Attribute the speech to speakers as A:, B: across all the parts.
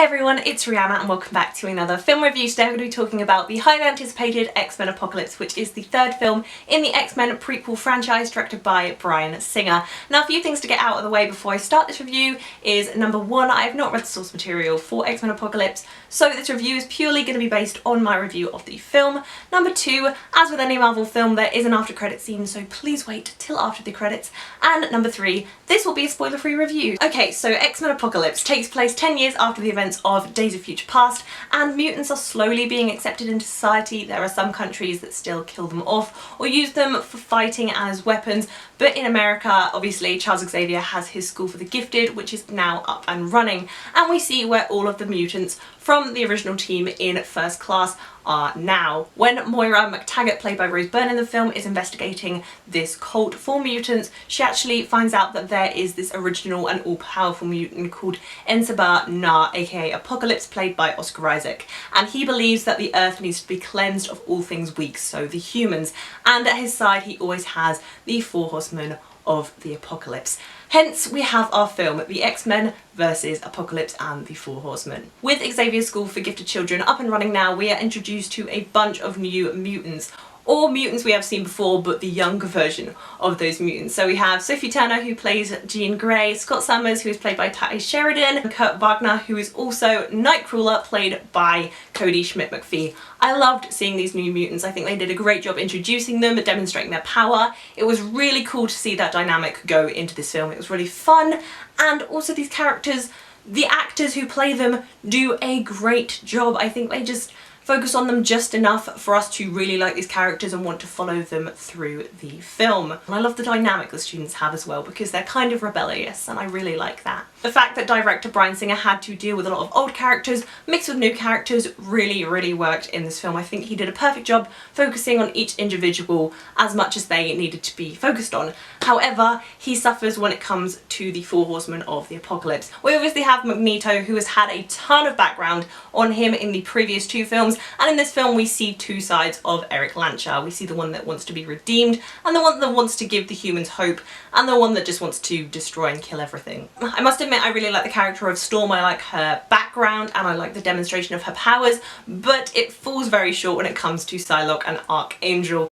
A: Hey everyone, it's Rihanna and welcome back to another film review. Today we're going to be talking about the highly anticipated X-Men Apocalypse, which is the third film in the X-Men prequel franchise directed by Bryan. Now a few things to get out of the way before I start this review is number one, I have not read the source material for X-Men Apocalypse, so this review is purely going to be based on my review of the film. Number two, as with any Marvel film, there is an after credit scene, so please wait till after the credits. And number three, this will be a spoiler-free review. Okay, so X-Men Apocalypse takes place 10 years after the events of Days of Future Past, and mutants are slowly being accepted into society. There are some countries that still kill them off or use them for fighting as weapons, but in America, obviously, Charles Xavier has his School for the Gifted, which is now up and running, and we see where all of the mutants from the original team in First Class are now. When Moira McTaggart, played by Byrne in the film, is investigating this cult for mutants, she actually finds out that there is this original and all-powerful mutant called Na, aka Apocalypse, played by Oscar Isaac, and he believes that the Earth needs to be cleansed of all things weak, so the humans, and at his side he always has the Four Horsemen of the Apocalypse. Hence we have our film, The X-Men versus Apocalypse and the Four Horsemen. With Xavier's School for Gifted Children up and running now, we are introduced to a bunch of new mutants, or mutants we have seen before, but the younger version of those mutants. So we have Sophie Turner, who plays Jean Grey, Scott Summers, who is played by Sheridan, and Kurt Wagner, who is also Nightcrawler, played by Kodi Smit-McPhee. I loved seeing these new mutants. I think they did a great job introducing them, demonstrating their power. It was really cool to see that dynamic go into this film. It was really fun, and also these characters, the actors who play them, do a great job. I think they just focus on them just enough for us to really like these characters and want to follow them through the film. And I love the dynamic the students have as well, because they're kind of rebellious, and I really like that. The fact that director Bryan Singer had to deal with a lot of old characters mixed with new characters really worked in this film. I think he did a perfect job focusing on each individual as much as they needed to be focused on. However, he suffers when it comes to the Four Horsemen of the Apocalypse. We obviously have Magneto, who has had a ton of background on him in the previous two films, and in this film we see two sides of Eric Lancha. We see the one that wants to be redeemed, and the one that wants to give the humans hope, and the one that just wants to destroy and kill everything. I must admit, I really like the character of Storm. I like her background and I like the demonstration of her powers, but it falls very short when it comes to Psylocke and Archangel.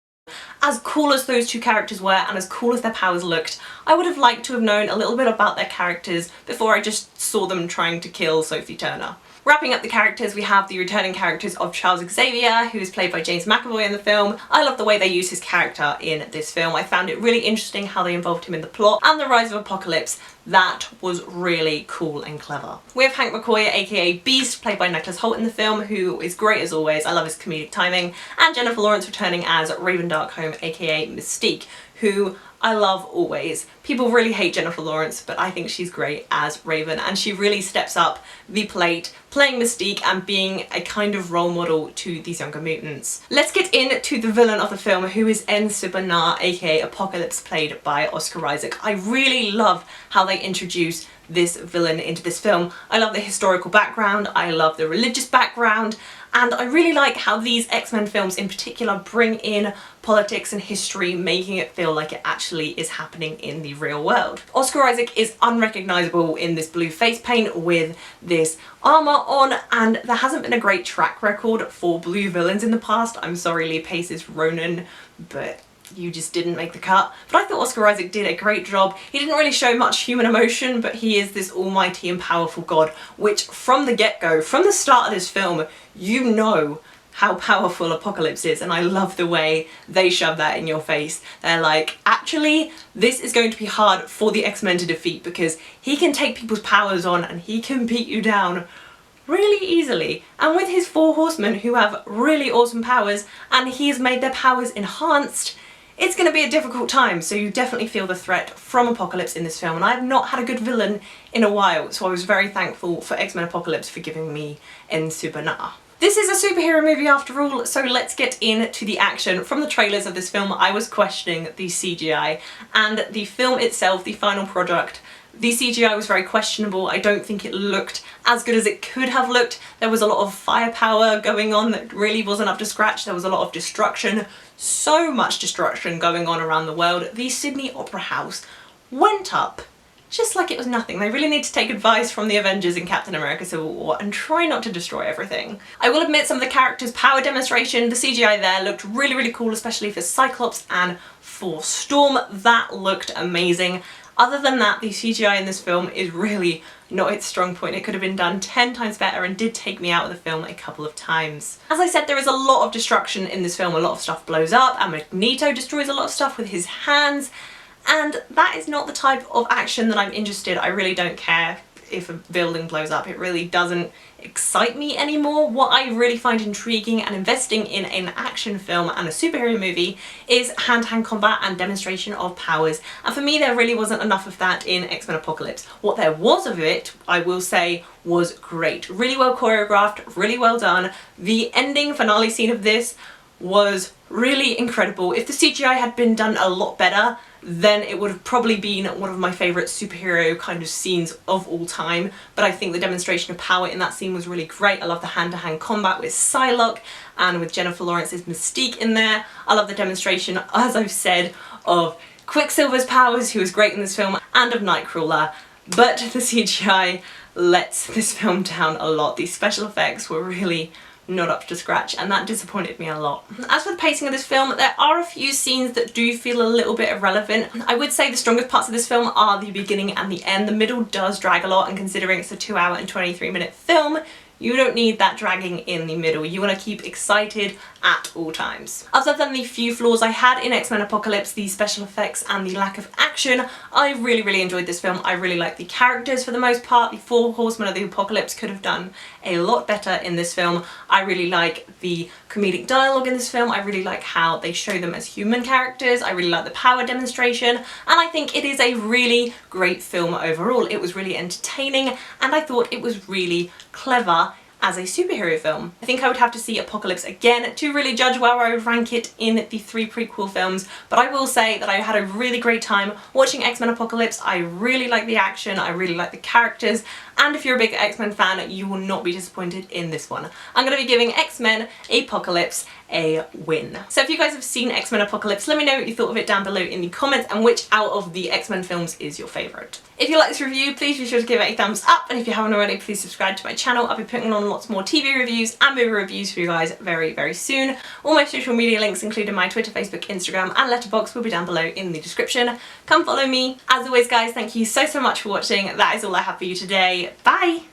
A: As cool as those two characters were and as cool as their powers looked, I would have liked to have known a little bit about their characters before I just saw them trying to kill Sophie Turner. Wrapping up the characters, we have the returning characters of Charles Xavier, who is played by James McAvoy in the film. I love the way they use his character in this film. I found it really interesting how they involved him in the plot, and the rise of Apocalypse. That was really cool and clever. We have Hank McCoy, aka Beast, played by Hoult in the film, who is great as always. I love his comedic timing. And Jennifer Lawrence returning as Raven Darkholme, aka Mystique, who I love always. People really hate Jennifer Lawrence, but I think she's great as Raven, and she really steps up the plate, playing Mystique and being a kind of role model to these younger mutants. Let's get into the villain of the film, who is Na, aka Apocalypse, played by Oscar Isaac. I really love how they introduce this villain into this film. I love the historical background, I love the religious background, and I really like how these X-Men films in particular bring in politics and history, making it feel like it actually is happening in the real world. Oscar Isaac is unrecognisable in this blue face paint with this armour on, and there hasn't been a great track record for blue villains in the past. I'm sorry, Lee Pace's Ronan, but you just didn't make the cut. But I thought Oscar Isaac did a great job. He didn't really show much human emotion, but he is this almighty and powerful god, which from the get-go, from the start of this film, you know how powerful Apocalypse is, and I love the way they shove that in your face. They're like, actually, this is going to be hard for the X-Men to defeat because he can take people's powers on and he can beat you down really easily. And with his Four Horsemen, who have really awesome powers, and he's made their powers enhanced, it's going to be a difficult time, so you definitely feel the threat from Apocalypse in this film, and I have not had a good villain in a while, so I was very thankful for X-Men Apocalypse for giving me Na. This is a superhero movie after all, so let's get into the action. From the trailers of this film, I was questioning the CGI, and the film itself, the final product, the CGI was very questionable. I don't think it looked as good as it could have looked. There was a lot of firepower going on that really wasn't up to scratch. There was a lot of destruction, so much destruction going on around the world. The Sydney Opera House went up just like it was nothing. They really need to take advice from the Avengers in Captain America Civil War and try not to destroy everything. I will admit some of the characters' power demonstration, the CGI there looked really, really cool, especially for Cyclops and for Storm. That looked amazing. Other than that, the CGI in this film is really not its strong point. It could have been done 10 times better and did take me out of the film a couple of times. As I said, there is a lot of destruction in this film. A lot of stuff blows up and Magneto destroys a lot of stuff with his hands, and that is not the type of action that I'm interested. I really don't care if a building blows up. It really doesn't excite me anymore. What I really find intriguing and investing in an action film and a superhero movie is hand-to-hand combat and demonstration of powers. And for me, there really wasn't enough of that in X-Men Apocalypse. What there was of it, I will say, was great. Really well choreographed, really well done. The ending finale scene of this was really incredible. If the CGI had been done a lot better, then it would have probably been one of my favourite superhero kind of scenes of all time. But I think the demonstration of power in that scene was really great. I love the hand-to-hand combat with Psylocke and with Jennifer Lawrence's Mystique in there. I love the demonstration, as I've said, of Quicksilver's powers, who was great in this film, and of Nightcrawler. But the CGI lets this film down a lot. These special effects were really not up to scratch, and that disappointed me a lot. As for the pacing of this film, there are a few scenes that do feel a little bit irrelevant. I would say the strongest parts of this film are the beginning and the end. The middle does drag a lot, and considering it's a 2-hour and 23-minute film, you don't need that dragging in the middle. You want to keep excited at all times. Other than the few flaws I had in X-Men Apocalypse, the special effects and the lack of action, I really, really enjoyed this film. I really liked the characters for the most part. The 4 Horsemen of the Apocalypse could have done a lot better in this film. I really like the comedic dialogue in this film. I really like how they show them as human characters. I really like the power demonstration, and I think it is a really great film overall. It was really entertaining, and I thought it was really clever as a superhero film. I think I would have to see Apocalypse again to really judge where I would rank it in the 3 prequel films, but I will say that I had a really great time watching X-Men Apocalypse. I really like the action, I really like the characters, and if you're a big X-Men fan, you will not be disappointed in this one. I'm going to be giving X-Men Apocalypse a win. So if you guys have seen X-Men Apocalypse, let me know what you thought of it down below in the comments, and which out of the X-Men films is your favourite. If you like this review, please be sure to give it a thumbs up, and if you haven't already, please subscribe to my channel. I'll be putting on lots more TV reviews and movie reviews for you guys very, very soon. All my social media links, including my Twitter, Facebook, Instagram and Letterboxd, will be down below in the description. Come follow me. As always guys, thank you so much for watching. That is all I have for you today. Bye!